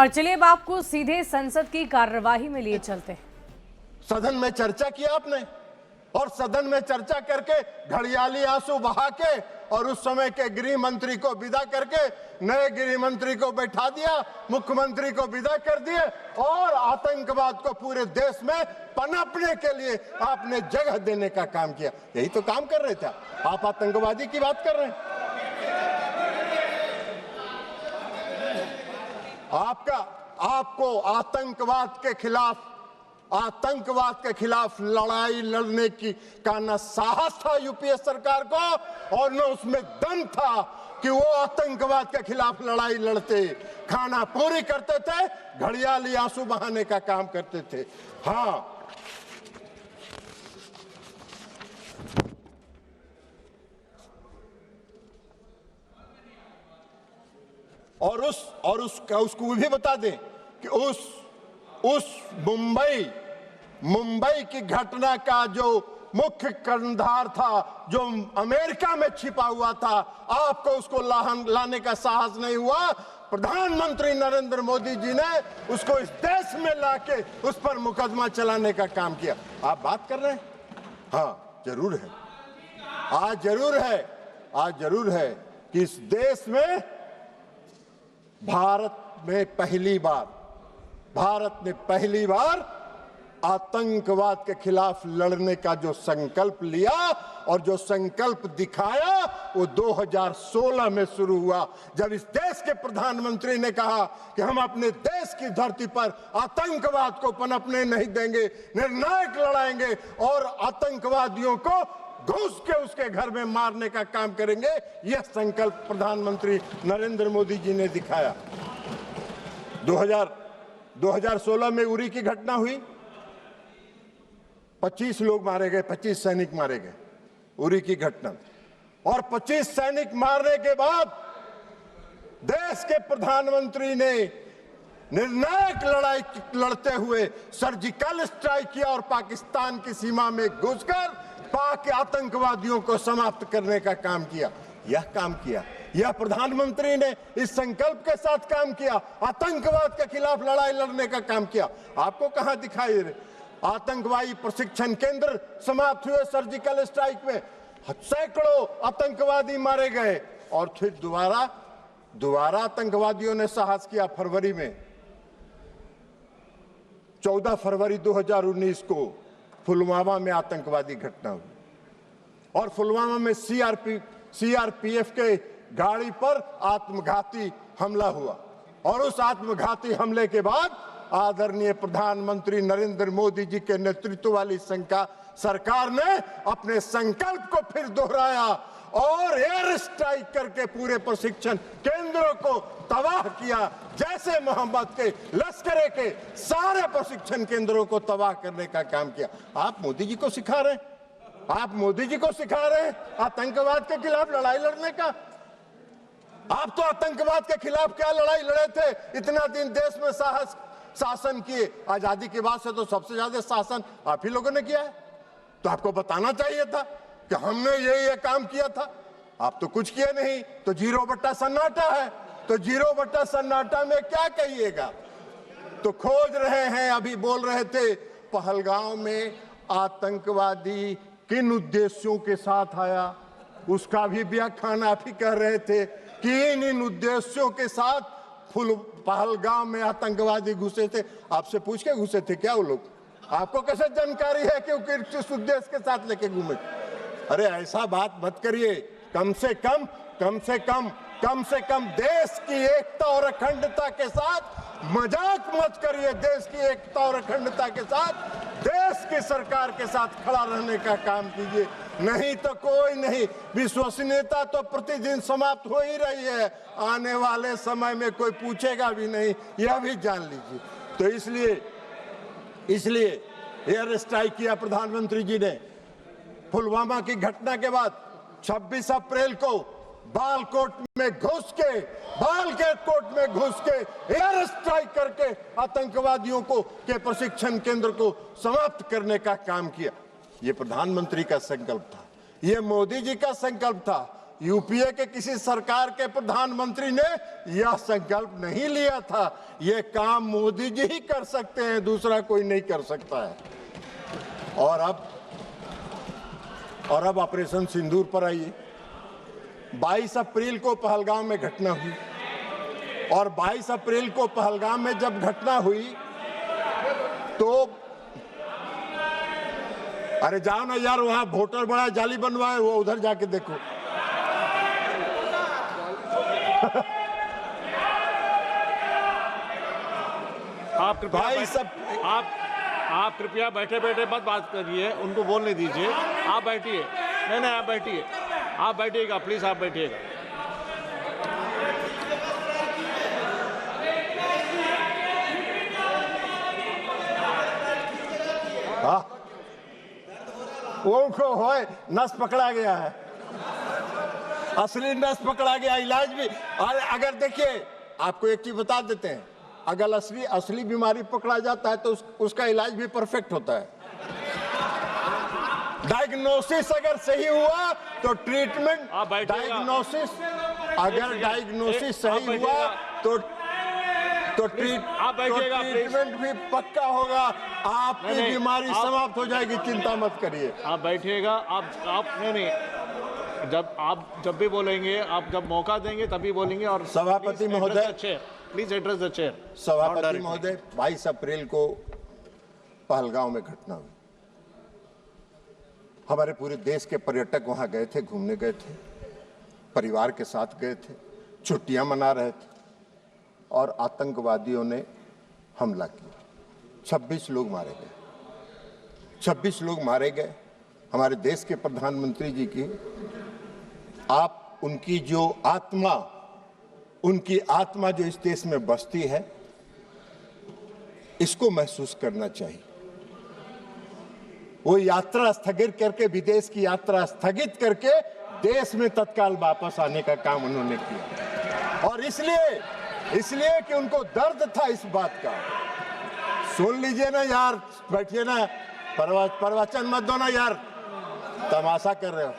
और चलिए अब आपको सीधे संसद की कार्यवाही में लिए चलते हैं। सदन में चर्चा किया आपने और सदन में चर्चा करके घड़ियाली आंसू बहा के और उस समय के गृह मंत्री को विदा करके नए गृह मंत्री को बैठा दिया, मुख्यमंत्री को विदा कर दिए और आतंकवाद को पूरे देश में पनपने के लिए आपने जगह देने का काम किया। यही तो काम कर रहे थे आप। आतंकवादी की बात कर रहे हैं। आपको आतंकवाद के खिलाफ लड़ाई लड़ने का न साहस था यूपीए सरकार को और न उसमें दम था कि वो आतंकवाद के खिलाफ लड़ाई लड़ते। खाना पूरी करते थे, घड़ियाली आंसू बहाने का काम करते थे। हाँ, और उसको भी बता दें कि उस मुंबई की घटना का जो मुख्य कर्णधार था, जो अमेरिका में छिपा हुआ था, आपको उसको लाने का साहस नहीं हुआ। प्रधानमंत्री नरेंद्र मोदी जी ने उसको इस देश में लाके उस पर मुकदमा चलाने का काम किया। आप बात कर रहे हैं? हाँ, जरूर है। आज जरूर है कि इस देश में भारत ने पहली बार आतंकवाद के खिलाफ लड़ने का जो संकल्प लिया और जो संकल्प दिखाया वो 2016 में शुरू हुआ, जब इस देश के प्रधानमंत्री ने कहा कि हम अपने देश की धरती पर आतंकवाद को पनपने नहीं देंगे, निर्णायक लड़ाएंगे और आतंकवादियों को घुस के उसके घर में मारने का काम करेंगे। यह संकल्प प्रधानमंत्री नरेंद्र मोदी जी ने दिखाया। 2016 में उरी की घटना हुई, 25 लोग मारे गए, 25 सैनिक मारे गए, उरी की घटना। और 25 सैनिक मारने के बाद देश के प्रधानमंत्री ने निर्णायक लड़ाई लड़ते हुए सर्जिकल स्ट्राइक किया और पाकिस्तान की सीमा में घुसकर पाक आतंकवादियों को समाप्त करने का काम किया। यह प्रधानमंत्री ने इस संकल्प के साथ काम किया, आतंकवाद के खिलाफ लड़ाई लड़ने का काम किया। आपको कहां दिखाई दे रहे? आतंकवादी प्रशिक्षण केंद्र समाप्त हुए सर्जिकल स्ट्राइक में, सैकड़ों आतंकवादी मारे गए और फिर दोबारा आतंकवादियों ने साहस किया। फरवरी में 14 फरवरी 2019 को पुलवामा में आतंकवादी घटना हुई और पुलवामा में सीआरपीएफ के गाड़ी पर आत्मघाती हमला हुआ और उस आत्मघाती हमले के बाद आदरणीय प्रधानमंत्री नरेंद्र मोदी जी के नेतृत्व वाली सरकार ने अपने संकल्प को फिर दोहराया और एयर स्ट्राइक करके पूरे प्रशिक्षण केंद्रों को तबाह किया, जैसे मोहम्मद के लश्कर के सारे प्रशिक्षण केंद्रों को तबाह करने का काम किया। आप मोदी जी को सिखा रहे हैं आतंकवाद के खिलाफ लड़ाई लड़ने का। आप तो आतंकवाद के खिलाफ क्या लड़ाई लड़े थे? इतना दिन देश में शासन किए, आजादी के बाद से तो सबसे ज्यादा शासन आप ही लोगों ने किया है। तो आपको बताना चाहिए था कि हमने ये काम किया था। आप तो कुछ किए नहीं, तो 0 सन्नाटा है। तो 0 सन्नाटा में क्या कहिएगा? तो खोज रहे हैं, अभी बोल रहे थे पहलगांव में आतंकवादी किन उद्देश्यों के साथ आया, उसका भी व्याख्यान आप ही कह रहे थे कि इन उद्देश्यों के साथ पहलगाम में आतंकवादी घुसे थे। आपसे पूछ के घुसे थे क्या वो लोग? आपको कैसे जानकारी है कि वो किस उद्देश्य के साथ लेके घूमे? अरे ऐसा बात मत करिए। कम से कम देश की एकता और अखंडता के साथ मजाक मत करिए। देश की एकता और अखंडता के साथ देश की सरकार के साथ खड़ा रहने का काम कीजिए, नहीं तो कोई नहीं। विश्वसनीयता तो प्रतिदिन समाप्त हो ही रही है, आने वाले समय में कोई पूछेगा भी नहीं, यह भी जान लीजिए। तो इसलिए एयर स्ट्राइक किया प्रधानमंत्री जी ने। पुलवामा की घटना के बाद 26 अप्रैल को बालकोट में घुस के एयर स्ट्राइक करके आतंकवादियों के प्रशिक्षण केंद्र को समाप्त करने का काम किया। ये प्रधानमंत्री का संकल्प था, ये मोदी जी का संकल्प था। यूपीए के किसी सरकार के प्रधानमंत्री ने यह संकल्प नहीं लिया था। यह काम मोदी जी ही कर सकते हैं, दूसरा कोई नहीं कर सकता है। और अब ऑपरेशन सिंदूर पर आइए। 22 अप्रैल को पहलगाम में घटना हुई, और 22 अप्रैल को पहलगाम में जब घटना हुई तो अरे जाओ ना यार, वहां वोटर बड़ा जाली बनवाए, वो उधर जाके देखो। आप कृपया बैठे बैठे मत बात करिए, उनको बोलने दीजिए। आप बैठिए। नहीं, आप बैठिए, आप बैठिएगा, प्लीज आप बैठिएगा। वो होए नस पकड़ा गया है, असली नस पकड़ा गया। इलाज भी, और अगर देखिए आपको एक चीज बता देते हैं, अगर असली बीमारी पकड़ा जाता है तो उसका इलाज भी परफेक्ट होता है। डायग्नोसिस अगर सही हुआ तो ट्रीटमेंट, डायग्नोसिस अगर डायग्नोसिस सही हुआ तो ट्रीटमेंट भी पक्का होगा। आपकी बीमारी समाप्त हो जाएगी, चिंता मत करिए। आप बैठिएगा। आप नहीं, जब भी बोलेंगे, आप जब मौका देंगे तभी बोलेंगे। और सभापति महोदय, प्लीज एड्रेस द चेयर। सभापति महोदय, 22 अप्रैल को पहलगाम में घटना हुई। हमारे पूरे देश के पर्यटक वहां गए थे, घूमने गए थे, परिवार के साथ गए थे, छुट्टियां मना रहे थे, और आतंकवादियों ने हमला किया। 26 लोग मारे गए, 26 लोग मारे गए। हमारे देश के प्रधानमंत्री जी की, आप उनकी आत्मा जो इस देश में बसती है, इसको महसूस करना चाहिए। वो यात्रा स्थगित करके, विदेश की यात्रा स्थगित करके देश में तत्काल वापस आने का काम उन्होंने किया। और इसलिए कि उनको दर्द था इस बात का। सुन लीजिए ना यार, बैठिए ना, प्रवचन मत दो ना यार, तमाशा कर रहे हो।